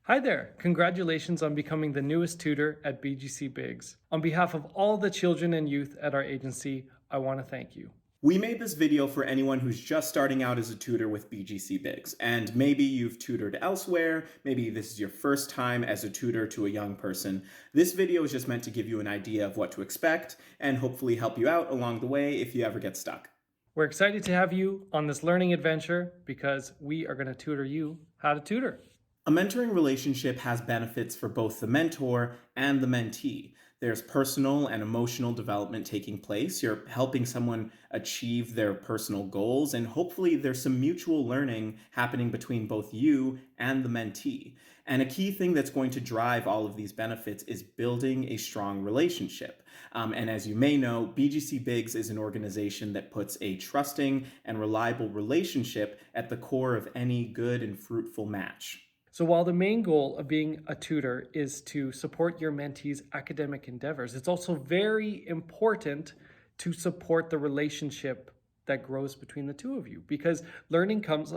Hi there! Congratulations on becoming the newest tutor at BGCBigs. On behalf of all the children and youth at our agency, I want to thank you. We made this video for anyone who's just starting out as a tutor with BGCBigs, and maybe you've tutored elsewhere, maybe this is your first time as a tutor to a young person. This video is just meant to give you an idea of what to expect and hopefully help you out along the way if you ever get stuck. We're excited to have you on this learning adventure because we are going to tutor you how to tutor. A mentoring relationship has benefits for both the mentor and the mentee. There's personal and emotional development taking place. You're helping someone achieve their personal goals, and hopefully, there's some mutual learning happening between both you and the mentee. And a key thing that's going to drive all of these benefits is building a strong relationship. And as you may know, BGC Bigs is an organization that puts a trusting and reliable relationship at the core of any good and fruitful match. So while the main goal of being a tutor is to support your mentee's academic endeavors, it's also very important to support the relationship that grows between the two of you, because learning comes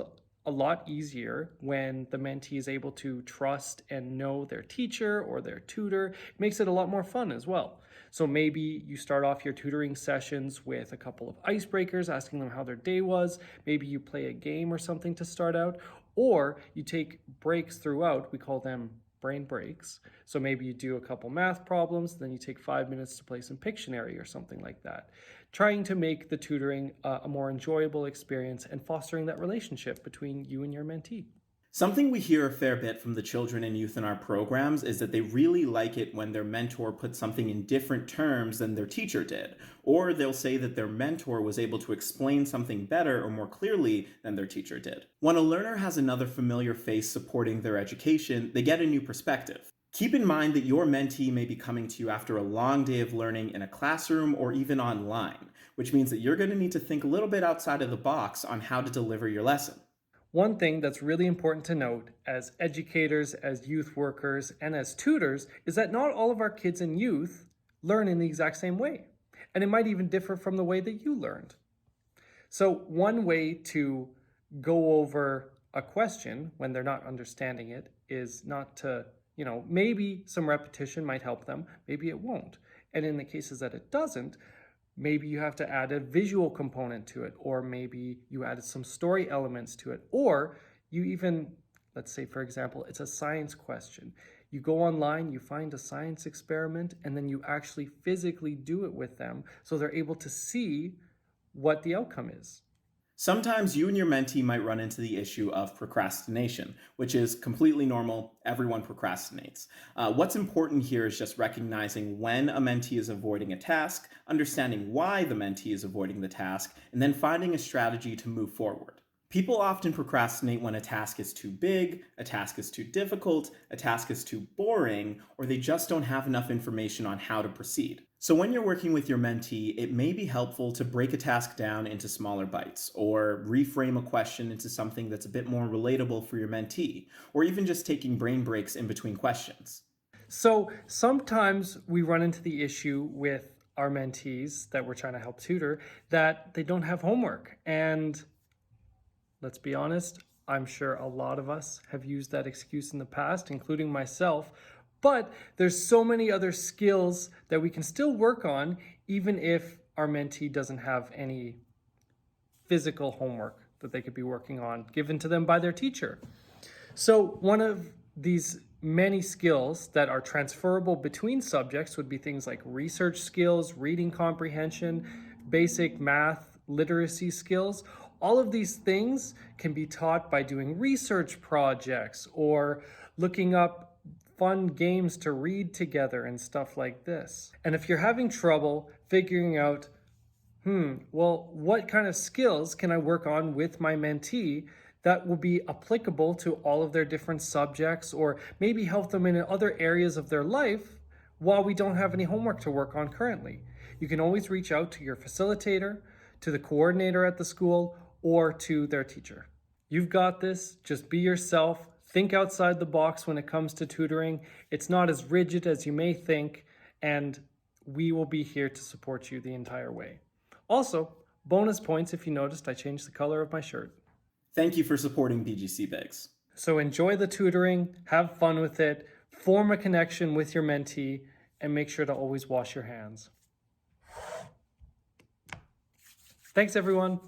a lot easier when the mentee is able to trust and know their teacher or their tutor. It makes it a lot more fun as well. So maybe you start off your tutoring sessions with a couple of icebreakers, asking them how their day was. Maybe you play a game or something to start out, or you take breaks throughout. We call them brain breaks. So maybe you do a couple math problems, then you take 5 minutes to play some Pictionary or something like that. Trying to make the tutoring a more enjoyable experience and fostering that relationship between you and your mentee. Something we hear a fair bit from the children and youth in our programs is that they really like it when their mentor puts something in different terms than their teacher did. Or they'll say that their mentor was able to explain something better or more clearly than their teacher did. When a learner has another familiar face supporting their education, they get a new perspective. Keep in mind that your mentee may be coming to you after a long day of learning in a classroom or even online, which means that you're going to need to think a little bit outside of the box on how to deliver your lesson. One thing that's really important to note as educators, as youth workers, and as tutors is that not all of our kids and youth learn in the exact same way. And it might even differ from the way that you learned. So one way to go over a question when they're not understanding it is not to, maybe some repetition might help them, maybe it won't. And in the cases that it doesn't, maybe you have to add a visual component to it, or maybe you added some story elements to it, or you even, let's say, for example, it's a science question. You go online, you find a science experiment, and then you actually physically do it with them so they're able to see what the outcome is. Sometimes you and your mentee might run into the issue of procrastination, which is completely normal. Everyone procrastinates. What's important here is just recognizing when a mentee is avoiding a task, understanding why the mentee is avoiding the task, and then finding a strategy to move forward. People often procrastinate when a task is too big, a task is too difficult, a task is too boring, or they just don't have enough information on how to proceed. So when you're working with your mentee, it may be helpful to break a task down into smaller bites, or reframe a question into something that's a bit more relatable for your mentee, or even just taking brain breaks in between questions. So sometimes we run into the issue with our mentees that we're trying to help tutor that they don't have homework. And let's be honest, I'm sure a lot of us have used that excuse in the past, including myself. But there's so many other skills that we can still work on, even if our mentee doesn't have any physical homework that they could be working on given to them by their teacher. So one of these many skills that are transferable between subjects would be things like research skills, reading comprehension, basic math, literacy skills. All of these things can be taught by doing research projects or looking up fun games to read together and stuff like this. And if you're having trouble figuring out, what kind of skills can I work on with my mentee that will be applicable to all of their different subjects, or maybe help them in other areas of their life while we don't have any homework to work on currently. You can always reach out to your facilitator, to the coordinator at the school, or to their teacher. You've got this. Just be yourself. Think outside the box when it comes to tutoring. It's not as rigid as you may think, and we will be here to support you the entire way. Also, bonus points if you noticed I changed the color of my shirt. Thank you for supporting BGC Bigs. So enjoy the tutoring, have fun with it, form a connection with your mentee, and make sure to always wash your hands. Thanks, everyone.